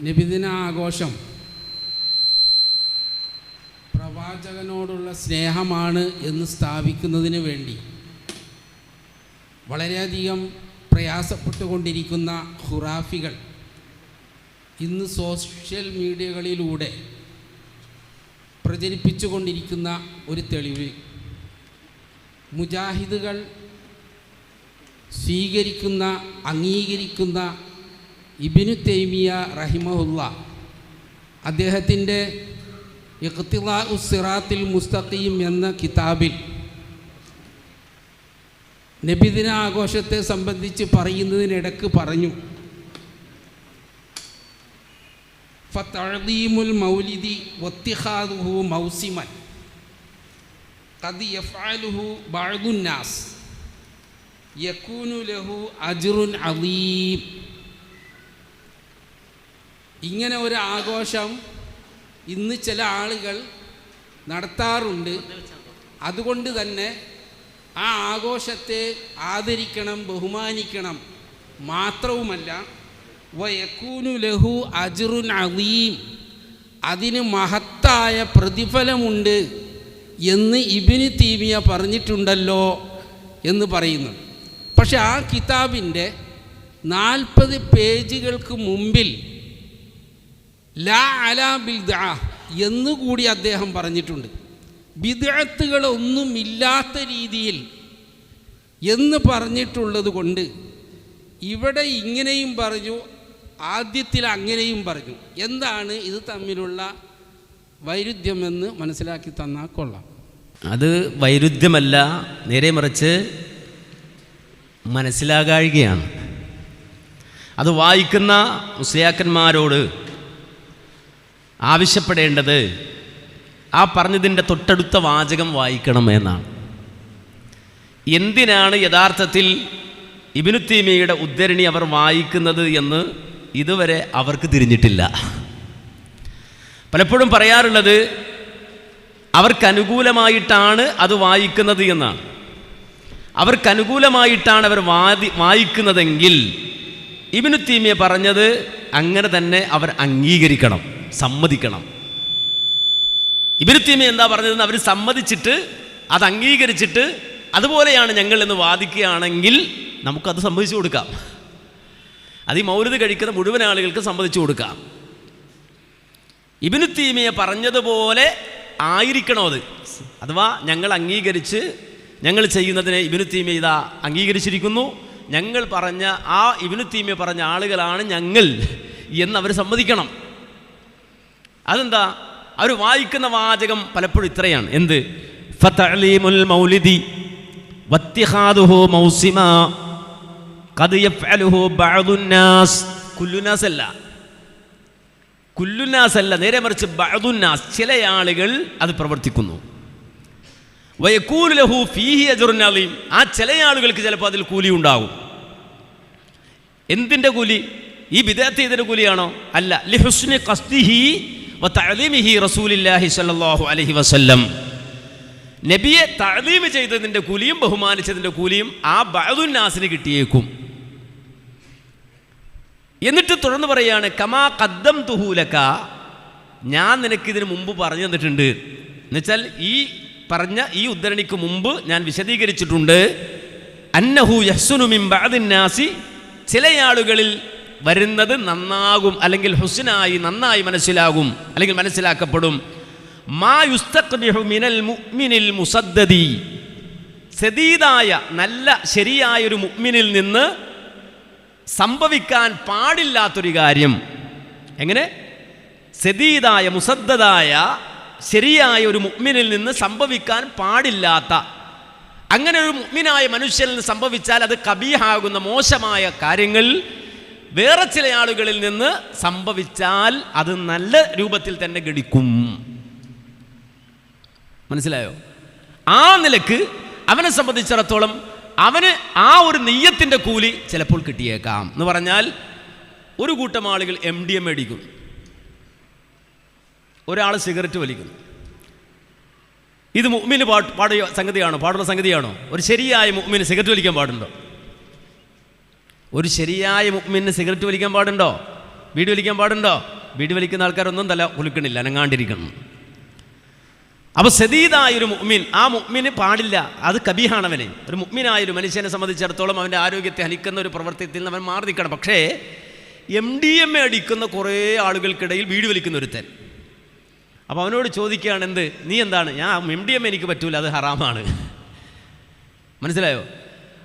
നബിദിന ആഘോഷം പ്രവാചകനോടുള്ള സ്നേഹമാണ് എന്ന് സ്ഥാപിക്കുന്നതിന് വേണ്ടി വളരെയധികം പ്രയാസപ്പെട്ടുകൊണ്ടിരിക്കുന്ന ഖുറാഫികൾ ഇന്ന് സോഷ്യൽ മീഡിയകളിലൂടെ പ്രചരിപ്പിച്ചുകൊണ്ടിരിക്കുന്ന ഒരു തെളിവ് മുജാഹിദുകൾ സ്വീകരിക്കുന്ന അംഗീകരിക്കുന്ന ഇബ്നു തൈമിയ റഹിമഹുല്ല അദ്ദേഹത്തിൻ്റെ ഇഖ്തിദാഉ സിറാത്തിൽ മുസ്തഖീം എന്ന കിതാബിൽ നബിദിന ആഘോഷത്തെ സംബന്ധിച്ച് പറയുന്നതിനിടക്ക് പറഞ്ഞു, ഫതഅദീമുൽ മൗലിദി വത്തിഖാദുഹു മൗസിമൻ ഖദ് യഫ്അലുഹു ബഅദുൻ നാസ് യകൂനു ലഹു അജ്റുൻ അദീം. ഇങ്ങനെ ഒരു ആഘോഷം ഇന്ന് ചില ആളുകൾ നടത്താറുണ്ട്. അതുകൊണ്ട് തന്നെ ആ ആഘോഷത്തെ ആദരിക്കണം, ബഹുമാനിക്കണം. മാത്രവുമല്ല വയകൂനു ലഹു അജ്റുൻ അദീം, അതിന് മഹത്തായ പ്രതിഫലമുണ്ട് എന്ന് ഇബ്നു തൈമിയ പറഞ്ഞിട്ടുണ്ടല്ലോ എന്ന് പറയുന്നു. പക്ഷെ ആ കിതാബിൻ്റെ 40 പേജുകൾക്ക് മുമ്പിൽ ലാ അലാ ബിദ്അ എന്നുകൂടി അദ്ദേഹം പറഞ്ഞിട്ടുണ്ട്. ബിദ്അത്തുകളൊന്നുമില്ലാത്ത രീതിയിൽ എന്ന് പറഞ്ഞിട്ടുള്ളത് കൊണ്ട് ഇവിടെ ഇങ്ങനെയും പറഞ്ഞു, ആദ്യത്തിൽ അങ്ങനെയും പറഞ്ഞു. എന്താണ് ഇത് തമ്മിലുള്ള വൈരുദ്ധ്യമെന്ന് മനസ്സിലാക്കി തന്നാൽ കൊള്ളാം. അത് വൈരുദ്ധ്യമല്ല, നേരെ മറിച്ച് മനസ്സിലാകാഴികയാണ്. അത് വായിക്കുന്ന മുസ്ലിയാക്കന്മാരോട് ആവശ്യപ്പെടേണ്ടത് ആ പറഞ്ഞതിൻ്റെ തൊട്ടടുത്ത വാചകം വായിക്കണം എന്നാണ്. എന്തിനാണ് യഥാർത്ഥത്തിൽ ഇബ്നു തൈമിയയുടെ ഉദ്ധരണി അവർ വായിക്കുന്നത് എന്ന് ഇതുവരെ അവർക്ക് തിരിഞ്ഞിട്ടില്ല. പലപ്പോഴും പറയാറുള്ളത് അവർക്കനുകൂലമായിട്ടാണ് അത് വായിക്കുന്നത് എന്നാണ്. അവർക്കനുകൂലമായിട്ടാണ് അവർ വായിക്കുന്നതെങ്കിൽ ഇബ്നു തൈമിയ പറഞ്ഞത് അങ്ങനെ തന്നെ അവർ അംഗീകരിക്കണം, സമ്മതിക്കണം. ഇബ്നു തൈമിയ എന്താ പറഞ്ഞതെന്ന് അവർ സമ്മതിച്ചിട്ട് അത് അംഗീകരിച്ചിട്ട് അതുപോലെയാണ് ഞങ്ങൾ എന്ന് വാദിക്കുകയാണെങ്കിൽ നമുക്കത് സമ്മതിച്ചു കൊടുക്കാം. അത് ഈ മൗലിദ് കഴിക്കുന്ന മുഴുവൻ ആളുകൾക്ക് സമ്മതിച്ചു കൊടുക്കാം. ഇബ്നു തൈമിയ പറഞ്ഞതുപോലെ ആയിരിക്കണോ അത്? അഥവാ ഞങ്ങൾ അംഗീകരിച്ച് ഞങ്ങൾ ചെയ്യുന്നതിനെ ഇബ്നു തൈമിയ ഇതാ അംഗീകരിച്ചിരിക്കുന്നു, ഞങ്ങൾ പറഞ്ഞ ആ ഇബ്നു തൈമിയ പറഞ്ഞ ആളുകളാണ് ഞങ്ങൾ എന്നവർ സമ്മതിക്കണം. അതെന്താ? അവർ വായിക്കുന്ന വാചകം പലപ്പോഴും ഇത്രയാണ്. എന്ത്? ഫതഅലീമുൽ മൗലിദി വത്തിഖാദുഹു മൗസിമ ഖദ് യഫ്അലുഹു ബഅദുൻ നാസ്. കുല്ലുനാസ് അല്ല, നേരെ മറിച്ച് ബഅദുൻ നാസ്, ചില ആളുകൾ അത് പ്രവർത്തിക്കുന്നു. വയകൂനു ലഹു ഫീഹി അജ്റുൻ അളീം, ആ ചില ആളുകൾക്ക് ചിലപ്പോൾ അതിൽ കൂലി ഉണ്ടാകും. എന്തിൻ്റെ കൂലി? ഈ ബിദ്അത്ത് ചെയ്തതിൻ്റെ കൂലിയാണോ? അല്ല. ലിഹുസ്നി ഖസ്ദിഹി വതഅലീമിഹി റസൂലില്ലാഹി സ്വല്ലല്ലാഹു അലൈഹി വസല്ലം, നബിയെ തഅലീം ചെയ്തതിൻ്റെ കൂലിയും ബഹുമാനിച്ചതിൻ്റെ കൂലിയും ആ ബഅദുൻ നാസിന് കിട്ടിയേക്കും. എന്നിട്ട് തുടർന്ന് പറയാണ്, കമാ ഖദ്ദംതുഹു ലക, ഞാൻ നിനക്കിതിന് മുമ്പ് പറഞ്ഞു തന്നിട്ടുണ്ട്. എന്നുവെച്ചാൽ ഈ പറഞ്ഞ ഈ ഉദ്ധരണിക്ക് മുമ്പ് ഞാൻ വിശദീകരിച്ചിട്ടുണ്ട്. അന്നഹു യഹ്സുനു മിൻ ബഅദിൻ നാസി, ചില ആളുകളിൽ വരുന്നത് നന്നാകും, അല്ലെങ്കിൽ ഹുസ്നായി നന്നായി മനസ്സിലാകും, അല്ലെങ്കിൽ മനസ്സിലാക്കപ്പെടും. മാ യുസ്തഖ്ബിഹു മിനൽ മുഅ്മിനിൽ മുസദ്ദദി, സദീദായ നല്ല ശരിയായൊരു മുഅ്മിനിൽ നിന്ന് സംഭവിക്കാൻ പാടില്ലാത്തൊരു കാര്യം. എങ്ങനെ? സദീദായ മുസദ്ദദായ ശരിയായ ഒരു മുഅ്മിനിൽ നിന്ന് സംഭവിക്കാൻ പാടില്ലാത്ത, അങ്ങനെ ഒരു മുഅ്മിനായ മനുഷ്യനിൽ നിന്ന് സംഭവിച്ചാൽ അത് കബീഹാകുന്ന മോശമായ കാര്യങ്ങൾ വേറെ ചില ആളുകളിൽ നിന്ന് സംഭവിച്ചാൽ അത് നല്ല രൂപത്തിൽ തന്നെ ഗണിക്കും. മനസ്സിലായോ? ആ നിലക്ക് അവനെ സംബന്ധിച്ചിടത്തോളം അവന് ആ ഒരു നെയ്യത്തിൻ്റെ കൂലി ചിലപ്പോൾ കിട്ടിയേക്കാം. എന്ന് പറഞ്ഞാൽ ഒരു കൂട്ടം ആളുകൾ MDMA അടിക്കും, ഒരാൾ സിഗരറ്റ് വലിക്കുന്നു. ഇത് മുഅ്മിന് പാടുള്ള സംഗതിയാണോ? ഒരു ശരിയായ മുഅ്മിന് സിഗരറ്റ് വലിക്കാൻ പാടുണ്ടോ? ഒരു ശരിയായ മുഅ്മിന് സിഗരറ്റ് വലിക്കാൻ പാടുണ്ടോ? ബീഡി വലിക്കാൻ പാടുണ്ടോ? ബീഡി വലിക്കുന്ന ആൾക്കാരൊന്നും തല കുലുക്കണില്ല, അനങ്ങാണ്ടിരിക്കണം. അപ്പോൾ സദീദായൊരു മുഅ്മിൻ, ആ മുഅ്മിന് പാടില്ല, അത് കബീഹാണവന്. ഒരു മുഅ്മിനായൊരു മനുഷ്യനെ സംബന്ധിച്ചിടത്തോളം അവൻ്റെ ആരോഗ്യത്തെ ഹനിക്കുന്ന ഒരു പ്രവൃത്തിയിൽ നിന്ന് അവൻ മാറി നിൽക്കണം. പക്ഷേ MDMA അടിക്കുന്ന കുറേ ആളുകൾക്കിടയിൽ ബീഡി വലിക്കുന്ന ഒരുത്തൻ. അപ്പോൾ അവനോട് ചോദിക്കുകയാണ്, എന്ത് നീ എന്താണ്? ഞാൻ MDMA എനിക്ക് പറ്റൂല, അത് ഹറാമാണ്. മനസ്സിലായോ?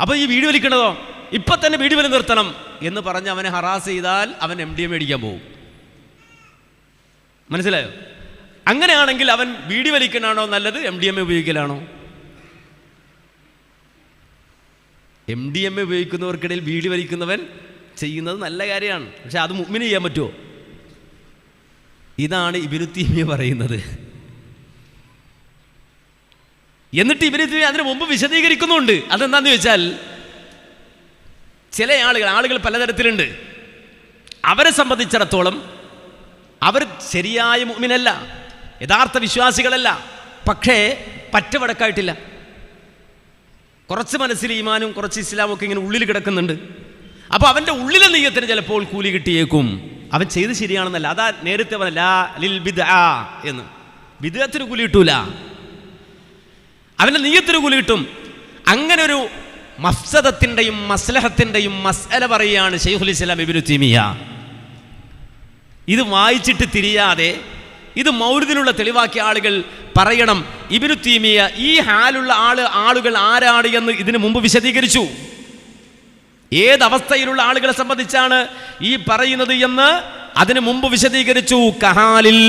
അപ്പോൾ ഈ ബീഡി വലിക്കണതോ ഇപ്പം തന്നെ ബീഡി വലി നിർത്തണം എന്ന് പറഞ്ഞ് അവനെ ഹറാസ് ചെയ്താൽ അവൻ MDMA അടിക്കാൻ പോകും. മനസ്സിലായോ? അങ്ങനെയാണെങ്കിൽ അവൻ ബീഡി വലിക്കണാണോ നല്ലത്, MDMA ഉപയോഗിക്കലാണോ? MDMA ഉപയോഗിക്കുന്നവർക്കിടയിൽ ബീഡി വലിക്കുന്നവൻ ചെയ്യുന്നത് നല്ല കാര്യമാണ്. പക്ഷെ അത് മുഅ്മിന് ചെയ്യാൻ പറ്റുമോ? ഇതാണ് ഇബ്നു തൈമിയ്യ പറയുന്നത്. എന്നിട്ട് ഇബ്നു തൈമിയ്യ അതിന് മുമ്പ് വിശദീകരിക്കുന്നുണ്ട്. അതെന്താണെന്ന് ചോദിച്ചാൽ, ചില ആളുകൾ പലതരത്തിലുണ്ട്. അവരെ സംബന്ധിച്ചിടത്തോളം അവർ ശരിയായ മുഅ്മിനല്ല, യഥാർത്ഥ വിശ്വാസികളല്ല, പക്ഷേ പറ്റവടക്കായിട്ടില്ല. കുറച്ച് മനസ്സിൽ ഈമാനും കുറച്ച് ഇസ്ലാമൊക്കെ ഇങ്ങനെ ഉള്ളിൽ കിടക്കുന്നുണ്ട്. അപ്പോൾ അവൻ്റെ ഉള്ളിലെ നെയ്യത്തിന് ചിലപ്പോൾ കൂലി കിട്ടിയേക്കും. അവൻ ചെയ്ത് ശരിയാണെന്നല്ല, അതാ നേരത്തെ ലാ ലിൽ ബിദ്അ എന്ന്. ബിദ്അത്തിന് കൂലി കിട്ടൂല, അവൻ്റെ നെയ്യത്തിന് കൂലി കിട്ടും. അങ്ങനെ ഒരു മഫ്സദത്തിൻ്റെയും മസ്ലഹത്തിൻ്റെയും മസ്അല പറയുകയാണ് ശൈഖുൽ ഇസ്ലാം ഇബ്നു തൈമിയ്യ. ഇത് വായിച്ചിട്ട് തിരിയാതെ ഇത് മൗലിദിനുള്ള തെളിവാക്കിയ ആളുകൾ പറയണം, ഇബ്നു തൈമിയ്യ ഈ ഹാലുള്ള ആളുകൾ ആരാണ് എന്ന് ഇതിനു മുമ്പ് വിശദീകരിച്ചു. ഏതവസ്ഥയിലുള്ള ആളുകളെ സംബന്ധിച്ചാണ് ഈ പറയുന്നത് എന്ന് അതിനു മുമ്പ് വിശദീകരിച്ചു. കഹാലിൽ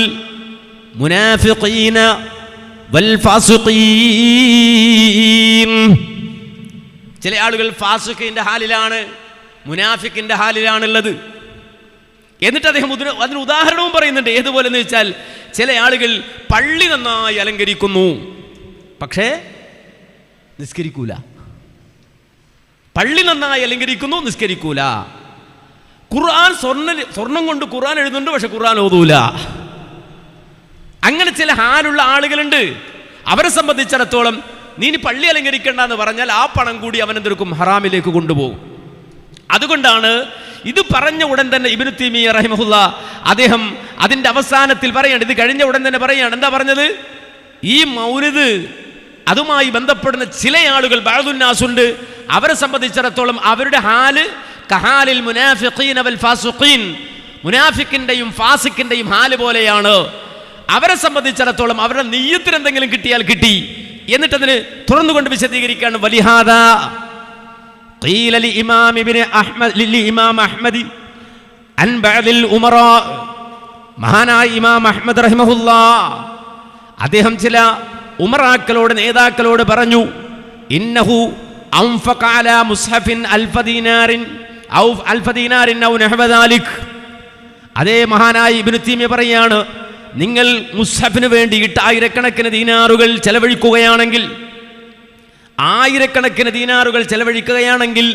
മുനാഫിഖീന വൽ ഫാസിഖീൻ. ചില ആളുകൾ ഫാസിഖിന്റെ ഹാലിലാണ്, മുനാഫിക്കിന്റെ ഹാലിലാണുള്ളത്. എന്നിട്ട് അദ്ദേഹം അതിന് ഉദാഹരണവും പറയുന്നുണ്ട്. ഏതുപോലെ എന്ന് വെച്ചാൽ, ചില ആളുകൾ പള്ളി നന്നായി അലങ്കരിക്കുന്നു, പക്ഷേ നിസ്കരിക്കൂല. പള്ളി നന്നായി അലങ്കരിക്കുന്നു, നിസ്കരിക്കൂല. ഖുർആൻ സ്വർണം കൊണ്ട് ഖുർആൻ എഴുതുന്നുണ്ട്, പക്ഷെ ഖുർആൻ ഓതൂല. അങ്ങനെ ചില ഹാലുള്ള ആളുകളുണ്ട്. അവരെ സംബന്ധിച്ചിടത്തോളം നീ പള്ളി അലങ്കരിക്കേണ്ട എന്ന് പറഞ്ഞാൽ ആ പണം കൂടി അവൻ എന്തെടുക്കും, ഹറാമിലേക്ക് കൊണ്ടുപോകും. അതുകൊണ്ടാണ് ഇത് പറഞ്ഞ ഉടൻ തന്നെ ഇബ്നു തൈമിയ്യ റഹിമഹുല്ലാ അദ്ദേഹം അതിൻ്റെ അവസാനത്തിൽ പറയാണ്, ഇത് കഴിഞ്ഞ ഉടൻ തന്നെ പറയാണ്, എന്താ പറഞ്ഞത്? ഈ മൗലിദ് അതുമായി ബന്ധപ്പെടുന്ന ചില ആളുകൾ ബഅദുന്നാസുണ്ട്, അവരെ സംബന്ധിച്ചിടത്തോളം അവരുടെ ഹാല് കഹാലിൽ മുനാഫിഖീന വൽ ഫാസിഖീൻ, മുനാഫിക്കിൻ്റെയും ഫാസിക്കിൻ്റെയും ഹാല് പോലെയാണ്. അവരെ സംബന്ധിച്ചിടത്തോളം അവരുടെ നിയ്യത്തിന് എന്തെങ്കിലും കിട്ടിയാൽ കിട്ടി. എന്നിട്ടതിന് തുറന്നുകൊണ്ട് വിശദീകരിക്കുകയാണ്. വലിഹാദാ ഖീല ലിഇമാം ഇബ്നു അഹ്മദ് ലിഇമാം അഹ്മദി അൻ ബഅദിൽ ഉമറാ. മഹാനായ ഇമാം അഹ്മദ് റഹിമഹുല്ലാ അദ്ദേഹം ചില ഉമറാക്കളോട്, നേതാക്കളോട് പറഞ്ഞു, ഇന്നഹു അൻഫഖ അലാ മുസ്ഹഫിൻ അൽഫ ദീനാറിൻ ഔ നഹവ ദാലിക്. അതേ മഹാനായ ഇബ്നു തൈമിയ്യ പറയാണ്, നിങ്ങൾ മുസ്ഹഫിന് വേണ്ടിയിട്ട് ആയിരക്കണക്കിന് ദീനാറുകൾ ചെലവഴിക്കുകയാണെങ്കിൽ, ആയിരക്കണക്കിന് ദീനാറുകൾ ചെലവഴിക്കുകയാണെങ്കിൽ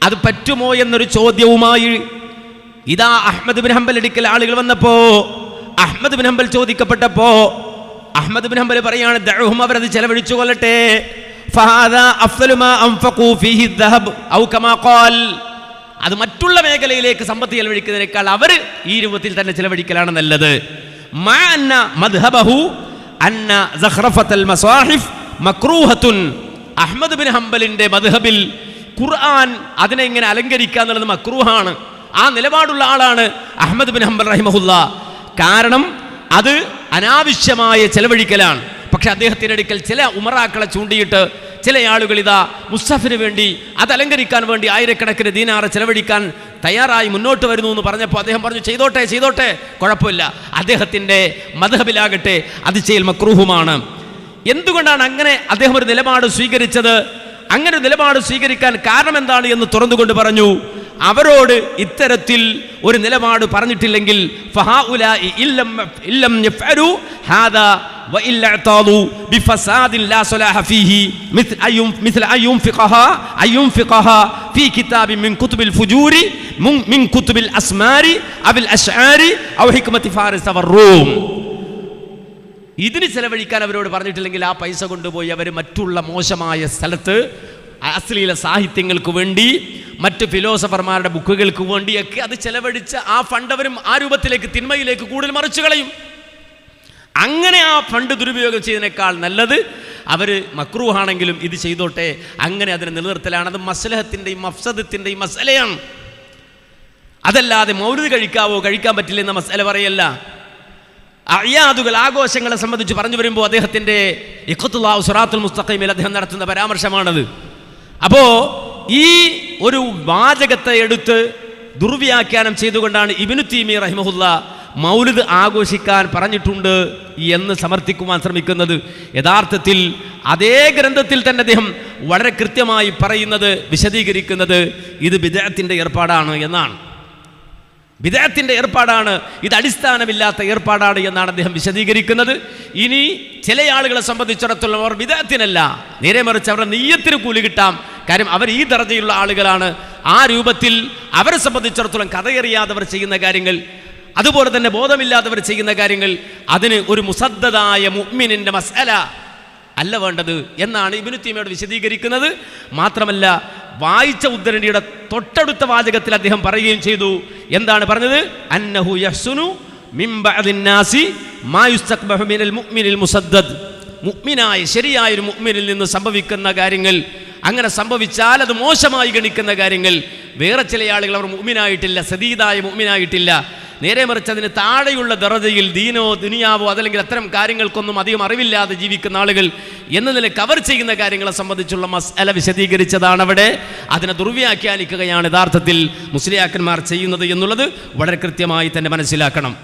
അത് പറ്റുമോ എന്നൊരു ചോദ്യവുമായി ഇതാ അഹ്മദ് ബിൻ ഹംബൽ അടുക്കൽ ആളുകൾ വന്നപ്പോ, അഹ്മദ് ബിൻ ഹംബൽ ചോദിക്കപ്പെട്ടപ്പോ അഹ്മദ് ബിൻ ഹംബൽ പറയാണ്, ദഅഹും, അവരത് ചെലവഴിച്ചു കൊള്ളട്ടെ. ഫഹാദാ അഫ്ദലു മാ അൻഫഖൂ ഫീഹി ദഹബ് ഔ കമാ ഖാൽ. അത് മറ്റുള്ള മേഖലയിലേക്ക് സമ്പത്ത് ചെലവഴിക്കുന്നതിനേക്കാൾ അവർ ഈ രൂപത്തിൽ തന്നെ ചെലവഴിക്കലാണ് നല്ലത്. മാ അന്ന മദ്ഹബഹു അന്ന സഖറഫത്തുൽ മസാഹിഫ് മക്രൂഹത്തുൻ. അഹ്മദ് ബിൻ ഹംബലിന്റെ മദ്ഹബിൽ ഖുർആൻ അതിനെ ഇങ്ങനെ അലങ്കരിക്കുക എന്നുള്ളത് മക്രൂഹാണ്. ആ നിലപാടുള്ള ആളാണ് അഹ്മദ് ബിൻ ഹംബൽ റഹിമഹുല്ലാ. കാരണം അത് അനാവശ്യമായ ചെലവഴിക്കലാണ്. പക്ഷെ അദ്ദേഹത്തിൻ്റെ അടുക്കൽ ചില ഉമറാക്കളെ ചൂണ്ടിയിട്ട് ചില ആളുകൾ ഇതാ മുസ്ഹഫിന് വേണ്ടി അത് അലങ്കരിക്കാൻ വേണ്ടി ആയിരക്കണക്കിന് ദീനാറ് ചെലവഴിക്കാൻ തയ്യാറായി മുന്നോട്ട് വരുന്നു എന്ന് പറഞ്ഞപ്പോൾ അദ്ദേഹം പറഞ്ഞു, ചെയ്തോട്ടെ, കുഴപ്പമില്ല. അദ്ദേഹത്തിൻ്റെ മദ്ഹബിലാകട്ടെ അത് ചെയ്യൽ മക്രൂഹുമാണ്. എന്തുകൊണ്ടാണ് അങ്ങനെ അദ്ദേഹം ഒരു നിലപാട് സ്വീകരിച്ചത്? അങ്ങനെ ഒരു നിലപാട് സ്വീകരിക്കാൻ കാരണം എന്താണ് എന്ന് തുറന്നുകൊണ്ട് പറഞ്ഞു, അവരോട് ഇത്തരത്തിൽ ഒരു നിലപാട് പറഞ്ഞിട്ടില്ലെങ്കിൽ ഫഹാഉലാഇ ഇല്ലം യഫ്അലു ഹാദാ വഇല്ല അതാദു ബിഫസാദിൻ ലാ സലാഹ ഫീഹി മിസ്ല അയ്യുൻഫിഖഹാ ഫീ കിതാബിൻ മിൻ കുതുബിൽ ഫുജൂരി മിൻ കുതുബിൽ അസ്മാരി അബിൽ അശ്ആരി ഔ ഹിക്മത്തി ഫാരിസ് വറൂം. ഇതിന് ചെലവഴിക്കാൻ അവരോട് പറഞ്ഞിട്ടില്ലെങ്കിൽ ആ പൈസ കൊണ്ടുപോയി അവർ മറ്റുള്ള മോശമായ സ്ഥലത്ത് അശ്ലീല സാഹിത്യങ്ങൾക്ക് വേണ്ടി, മറ്റ് ഫിലോസഫർമാരുടെ ബുക്കുകൾക്ക് വേണ്ടിയൊക്കെ അത് ചെലവഴിച്ച് ആ ഫണ്ട് അവരും ആ രൂപത്തിലേക്ക്, തിന്മയിലേക്ക് കൂടുതൽ മറിച്ചു കളയും. അങ്ങനെ ആ ഫണ്ട് ദുരുപയോഗം ചെയ്തതിനേക്കാൾ നല്ലത് അവർ മക്രൂഹാണെങ്കിലും ഇത് ചെയ്തോട്ടെ, അങ്ങനെ അതിനെ നിലനിർത്തലാണ്. അത് മസ്ലഹത്തിൻ്റെയും മഫ്സദത്തിൻ്റെയും മസലയാണ്. അതല്ലാതെ മൗലിദ് കഴിക്കാവോ കഴിക്കാൻ പറ്റില്ല എന്ന മസല പറയല്ല. അയ്യാദുകൾ, ആഘോഷങ്ങളെ സംബന്ധിച്ച് പറഞ്ഞു വരുമ്പോൾ അദ്ദേഹത്തിൻ്റെ ഇഖ്തിലാഉ സിറാത്തുൽ മുസ്തഖീമിൽ അദ്ദേഹം നടത്തുന്ന പരാമർശമാണത്. അപ്പോൾ ഈ ഒരു വാചകത്തെ എടുത്ത് ദുർവ്യാഖ്യാനം ചെയ്തുകൊണ്ടാണ് ഇബ്നു തൈമിയ്യ റഹിമഹുല്ല മൗലിദ് ആഘോഷിക്കാൻ പറഞ്ഞിട്ടുണ്ട് എന്ന് സമർത്ഥിക്കുവാൻ ശ്രമിക്കുന്നത്. യഥാർത്ഥത്തിൽ അതേ ഗ്രന്ഥത്തിൽ തന്നെ അദ്ദേഹം വളരെ കൃത്യമായി പറയുന്നത്, വിശദീകരിക്കുന്നത് ഇത് ബിദ്അത്തിന്റെ ഏർപ്പാടാണ് എന്നാണ്. ബിദ്അത്തിന്റെ ഏർപ്പാടാണ്, ഇത് അടിസ്ഥാനമില്ലാത്ത ഏർപ്പാടാണ് എന്നാണ് അദ്ദേഹം വിശദീകരിക്കുന്നത്. ഇനി ചില ആളുകളെ സംബന്ധിച്ചിടത്തോളം അവർ ബിദ്അത്തിനല്ല, നേരെ മറിച്ച് അവരുടെ നിയ്യത്തിന് കൂലി കിട്ടാം. കാര്യം അവർ ഈ ദർജയുള്ള ആളുകളാണ്. ആ രൂപത്തിൽ അവരെ സംബന്ധിച്ചിടത്തോളം കഥയറിയാതവർ ചെയ്യുന്ന കാര്യങ്ങൾ, അതുപോലെ തന്നെ ബോധമില്ലാത്തവർ ചെയ്യുന്ന കാര്യങ്ങൾ, അതിന് ഒരു മുസദ്ദദായ മുഅ്മിനിന്റെ മസ്അല അല്ല വേണ്ടത് എന്നാണ് ഇബ്നു തൈമിയ്യ വിശദീകരിക്കുന്നത്. മാത്രമല്ല, വായിച്ച ഉദ്ധരണിയുടെ തൊട്ടടുത്ത വാചകത്തിൽ അദ്ദേഹം പറയുകയും ചെയ്തു. എന്താണ് പറഞ്ഞത്? അന്നഹു യഹ്സുനു മിൻ ബഅദിൻ നാസി മാ യുസ്തഖ്ബഹു മിനൽ മുഅ്മിനിൽ മുസദ്ദദ്. മുഅ്മിനായ ശരിയായ ഒരു മുഅ്മിനിൽ നിന്ന് സംഭവിക്കുന്ന കാര്യങ്ങൾ, അങ്ങനെ സംഭവിച്ചാൽ അത് മോശമായി ഗണിക്കുന്ന കാര്യങ്ങൾ, വേറെ ചില ആളുകൾ അവർ മുഅ്മിനായിട്ടില്ല, സദീദായ മുഅ്മിനായിട്ടില്ല, നേരെ മറിച്ച് അതിന് താഴെയുള്ള ദറജയിൽ ദീനോ ദുനിയാവോ അതല്ലെങ്കിൽ അത്തരം കാര്യങ്ങൾക്കൊന്നും അധികം അറിവില്ലാതെ ജീവിക്കുന്ന ആളുകൾ എന്ന നിലയ്ക്ക് അവർ ചെയ്യുന്ന കാര്യങ്ങളെ സംബന്ധിച്ചുള്ള മസ്അല വിശദീകരിച്ചതാണ് അവിടെ. അതിനെ ദുർവ്യാഖ്യാനിക്കുകയാണ് യഥാർത്ഥത്തിൽ മുസ്ലിയാക്കന്മാർ ചെയ്യുന്നത് എന്നുള്ളത് വളരെ കൃത്യമായി തന്നെ മനസ്സിലാക്കണം.